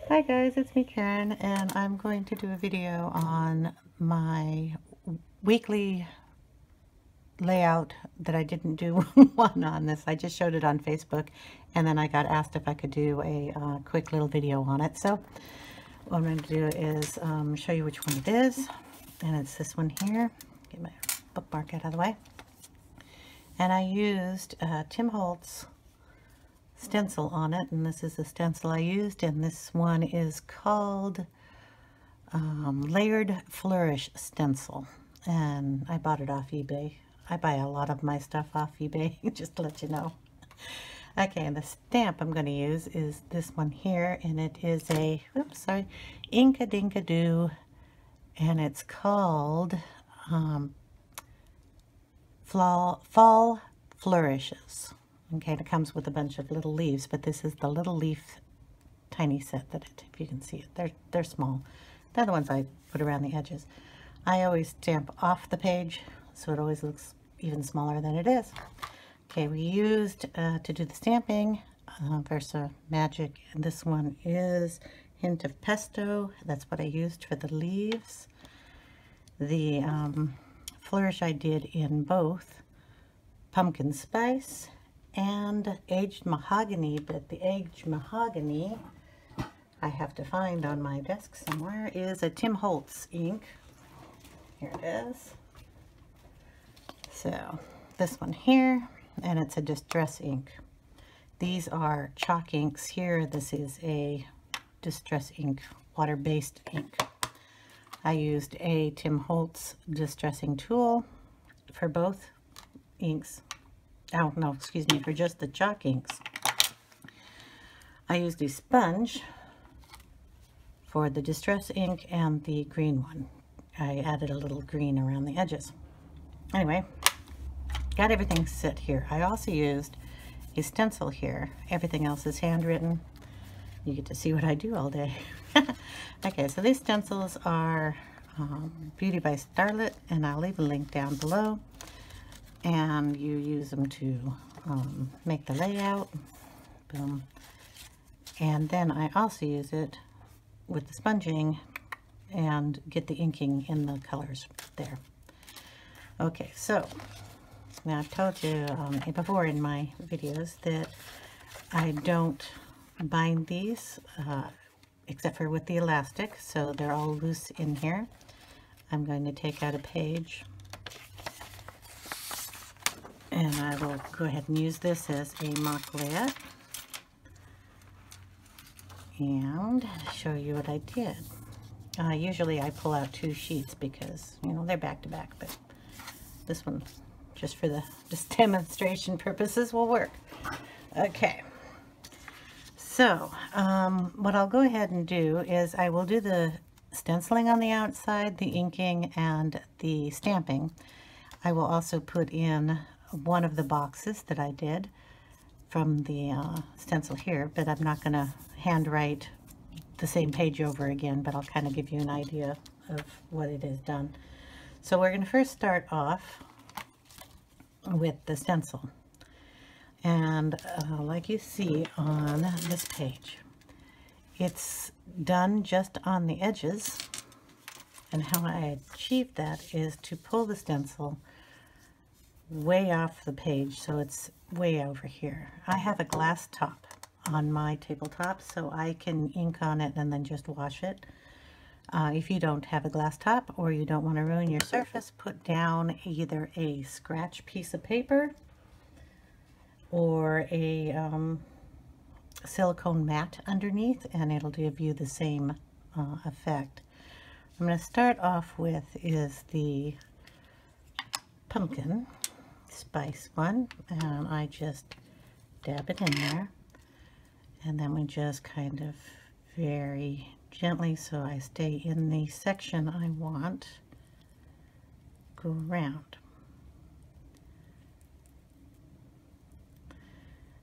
Hi guys, it's me Karen, and I'm going to do a video on my weekly layout that I didn't do one on this. I just showed it on Facebook, and then I got asked if I could do a quick little video on it. So what I'm going to do is show you which one it is, and it's this one here. Get my bookmark out of the way. And I used Tim Holtz stencil on it, and this is the stencil I used, and this one is called Layered Flourish stencil, and I bought it off eBay. I buy a lot of my stuff off eBay, just to let you know. Okay, and the stamp I'm going to use is this one here, and it is a, oops, sorry, Inka Dinka Doo, and it's called Fall Flourishes. Okay, and it comes with a bunch of little leaves, but this is the little leaf tiny set that if you can see it, they're small. They're the ones I put around the edges. I always stamp off the page, so it always looks even smaller than it is. Okay, we used to do the stamping Versa Magic, and this one is Hint of Pesto. That's what I used for the leaves. The Flourish I did in both Pumpkin Spice and Aged Mahogany, but the Aged Mahogany I have to find on my desk somewhere is a Tim Holtz ink. Here it is. So this one here, and it's a Distress ink. These are chalk inks here. This is a Distress ink, water-based ink. I used a Tim Holtz distressing tool for both inks. Oh, no, excuse me, for just the chalk inks. I used a sponge for the Distress ink and the green one. I added a little green around the edges. Anyway, got everything set here. I also used a stencil here. Everything else is handwritten. You get to see what I do all day. Okay, so these stencils are Beauty by Starlet, and I'll leave a link down below. And you use them to make the layout. Boom. And then I also use it with the sponging and get the inking in the colors there. Okay, so now I've told you before in my videos that I don't bind these except for with the elastic, so they're all loose in here. I'm going to take out a page, and I will go ahead and use this as a mock layout and show you what I did. Usually I pull out 2 sheets because, you know, they're back to back, but this one, just for the demonstration purposes, will work. Okay, so what I'll go ahead and do is I will do the stenciling on the outside, the inking, and the stamping. I will also put in one of the boxes that I did from the stencil here, but I'm not going to handwrite the same page over again, but I'll kind of give you an idea of what it is done. So we're going to first start off with the stencil, and like you see on this page, it's done just on the edges, and how I achieved that is to pull the stencil way off the page, so it's way over here. I have a glass top on my tabletop, so I can ink on it and then just wash it. If you don't have a glass top, or you don't want to ruin your surface, put down either a scratch piece of paper or a silicone mat underneath, and it'll give you the same effect. I'm going to start off with is the Pumpkin Spice one, and I just dab it in there, and then we just kind of very gently, so I stay in the section I want, go around.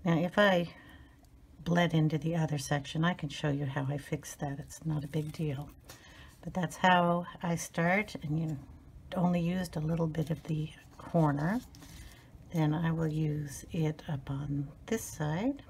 Now if I bled into the other section, I can show you how I fix that. It's not a big deal, but that's how I start, and you only used a little bit of the corner. Then I will use it up on this side,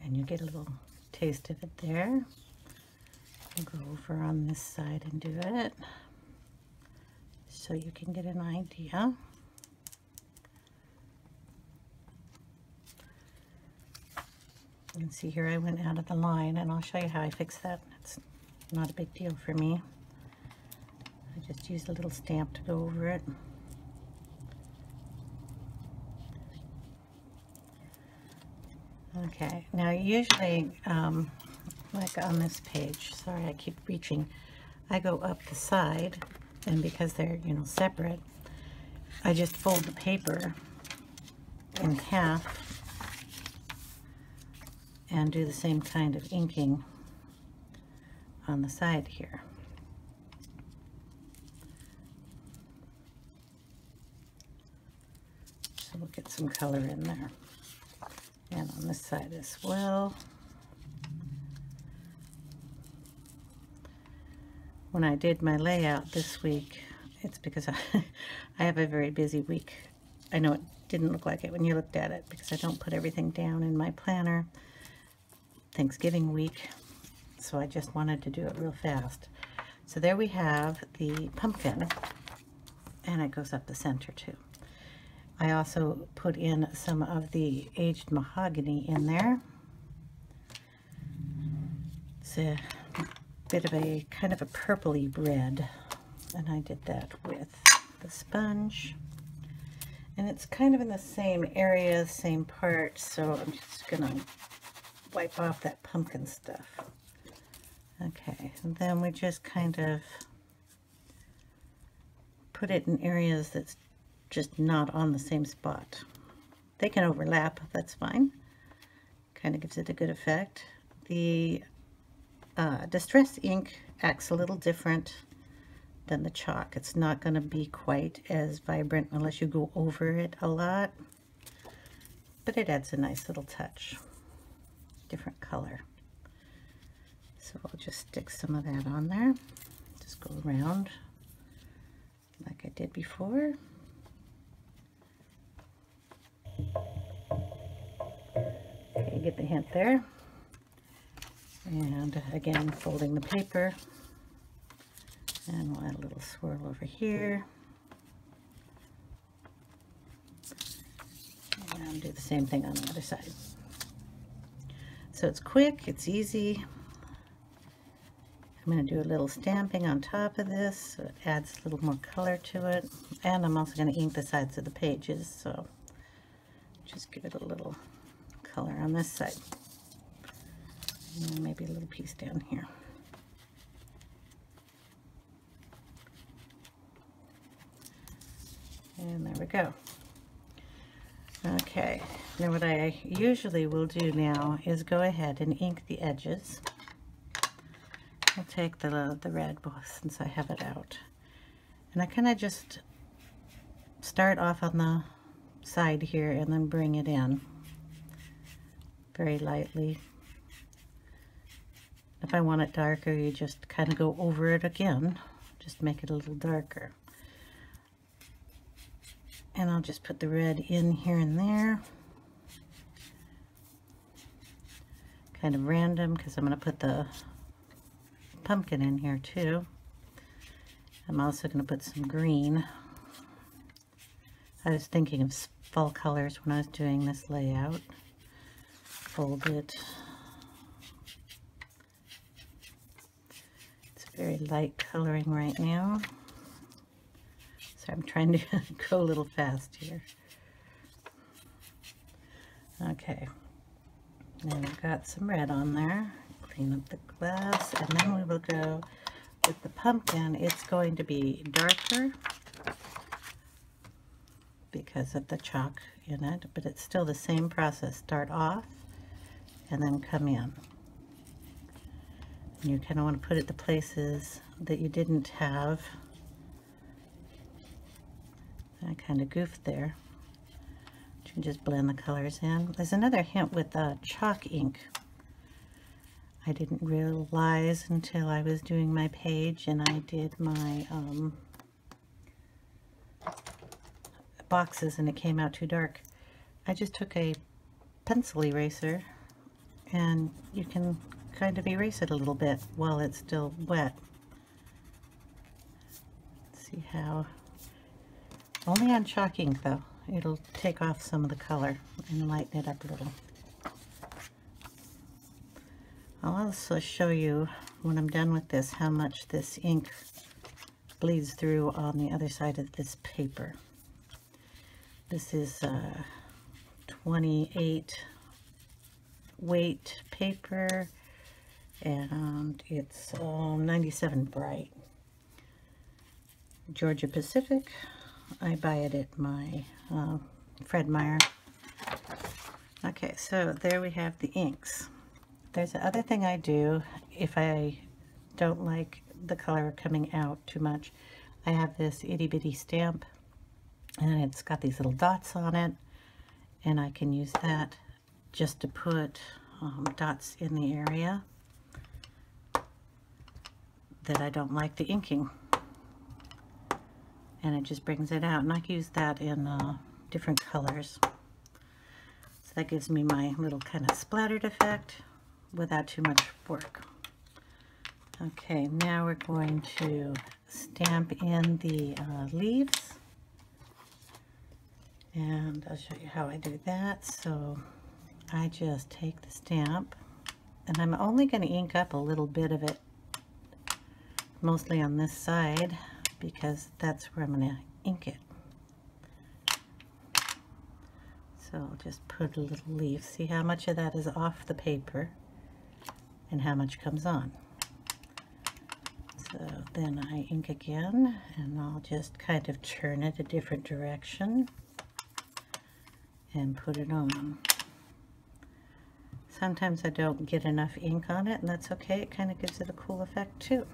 and you get a little taste of it there. I'll go over on this side and do it so you can get an idea. And see here, I went out of the line, and I'll show you how I fix that. It's not a big deal for me. I just use a little stamp to go over it. Okay, now usually, like on this page, sorry I keep reaching, I go up the side, and because they're, you know, separate, I just fold the paper in half and do the same kind of inking on the side here. So we'll get some color in there. And on this side as well. When I did my layout this week, it's because I have a very busy week. I know it didn't look like it when you looked at it because I don't put everything down in my planner. Thanksgiving week, so I just wanted to do it real fast. So there we have the pumpkin, and it goes up the center too. I also put in some of the aged mahogany in there. It's a bit of a kind of a purpley red, and I did that with the sponge. And it's kind of in the same area, same part, so I'm just gonna wipe off that pumpkin stuff. Okay, and then we just kind of put it in areas that's just not on the same spot. They can overlap, that's fine. Kind of gives it a good effect. The distress ink acts a little different than the chalk. It's not going to be quite as vibrant unless you go over it a lot, but it adds a nice little touch. Different color. So I'll just stick some of that on there. Just go around like I did before. Okay, you get the hint there. And again, folding the paper. And we'll add a little swirl over here. And do the same thing on the other side. So it's quick, it's easy. I'm going to do a little stamping on top of this so it adds a little more color to it. And I'm also going to ink the sides of the pages, so just give it a little color on this side. And maybe a little piece down here. And there we go. Okay, now what I usually will do now is go ahead and ink the edges. I'll take the red since I have it out. And I kind of just start off on the side here and then bring it in very lightly. If I want it darker, you just kind of go over it again, just make it a little darker. And I'll just put the red in here and there. Kind of random because I'm going to put the pumpkin in here too. I'm also going to put some green. I was thinking of fall colors when I was doing this layout. Fold it. It's very light coloring right now. So I'm trying to go a little fast here. Okay, now we've got some red on there. Clean up the glass, and then we will go with the pumpkin. It's going to be darker because of the chalk in it, but it's still the same process. Start off and then come in. And you kind of want to put it the places that you didn't have. I kind of goofed there. You can just blend the colors in. There's another hint with chalk ink. I didn't realize until I was doing my page and I did my boxes and it came out too dark. I just took a pencil eraser and you can kind of erase it a little bit while it's still wet. See how, only on chalk ink though, it'll take off some of the color and lighten it up a little. I'll also show you when I'm done with this how much this ink bleeds through on the other side of this paper. This is 28 weight paper, and it's 97 bright. Georgia Pacific. I buy it at my Fred Meyer. Okay, so there we have the inks. There's the other thing I do if I don't like the color coming out too much. I have this itty bitty stamp, and it's got these little dots on it, and I can use that just to put dots in the area that I don't like the inking, and it just brings it out, and I can use that in different colors. So that gives me my little kind of splattered effect without too much work. Okay, now we're going to stamp in the leaves, and I'll show you how I do that. So I just take the stamp, and I'm only going to ink up a little bit of it, mostly on this side, because that's where I'm going to ink it. So I'll just put a little leaf. See how much of that is off the paper and how much comes on. So then I ink again, and I'll just kind of turn it a different direction and put it on. Sometimes I don't get enough ink on it, and that's okay. It kind of gives it a cool effect too.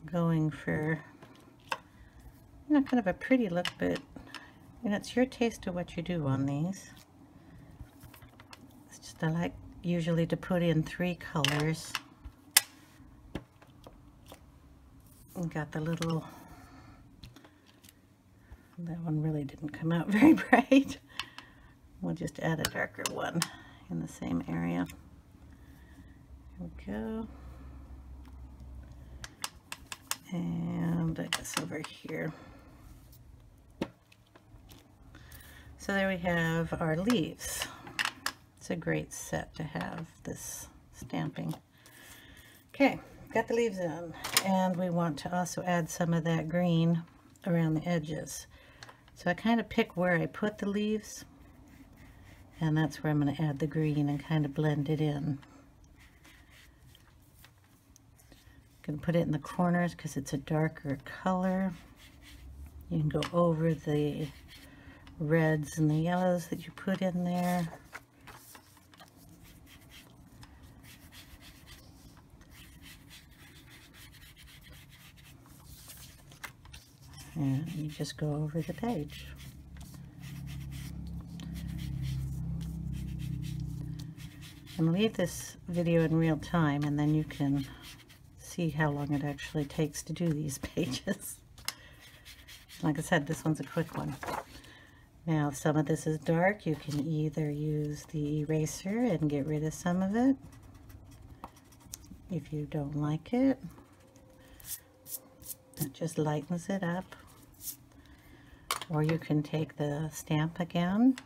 Going for, kind of a pretty look, but it's your taste of what you do on these. It's just, I like usually to put in 3 colors. And got the little, that one really didn't come out very bright. We'll just add a darker one in the same area. Here we go. And I guess over here. So there we have our leaves. It's a great set to have, this stamping. Okay, got the leaves in, and we want to also add some of that green around the edges. So I kind of pick where I put the leaves, and that's where I'm going to add the green and kind of blend it in. Going to put it in the corners because it's a darker color. You can go over the reds and the yellows that you put in there. And you just go over the page. And leave this video in real time, and then you can see how long it actually takes to do these pages. Like I said, this one's a quick one. Now, some of this is dark. You can either use the eraser and get rid of some of it if you don't like it. That just lightens it up. Or you can take the stamp again,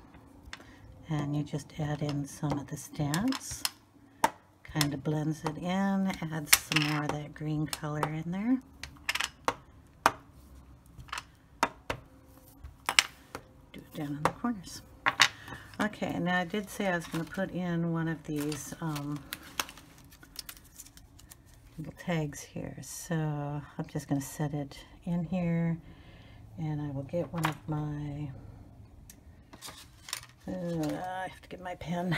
and you just add in some of the stamps. Kind of blends it in, adds some more of that green color in there. Do it down in the corners. Okay, now I did say I was going to put in one of these little tags here, so I'm just going to set it in here, and I will get one of my, I have to get my pen.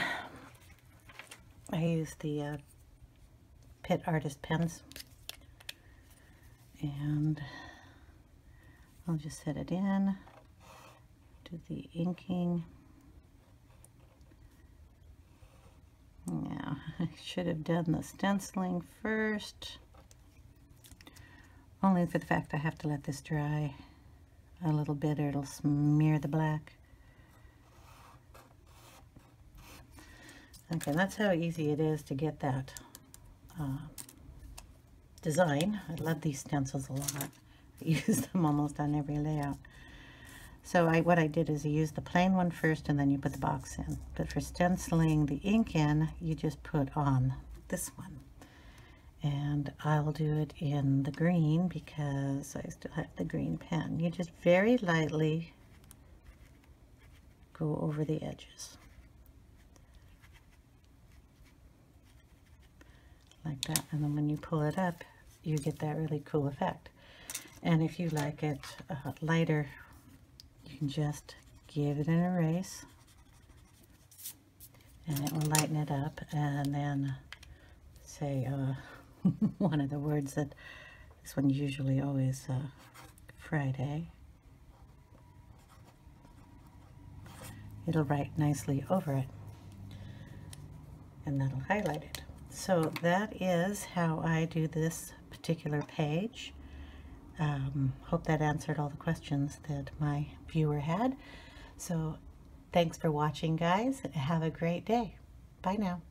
I use the Pitt artist pens, and I'll just set it in, do the inking. Now, I should have done the stenciling first, only for the fact I have to let this dry a little bit or it'll smear the black. Okay, that's how easy it is to get that design. I love these stencils a lot. I use them almost on every layout. So what I did is I used the plain one first and then you put the box in. But for stenciling the ink in, you just put on this one. And I'll do it in the green because I still have the green pen. You just very lightly go over the edges. Like that. And then when you pull it up, you get that really cool effect. And if you like it lighter, you can just give it an erase and it will lighten it up. And then say one of the words that this one usually always Friday. It'll write nicely over it and that'll highlight it. So that is how I do this particular page. Hope that answered all the questions that my viewer had. So thanks for watching, guys. Have a great day. Bye now.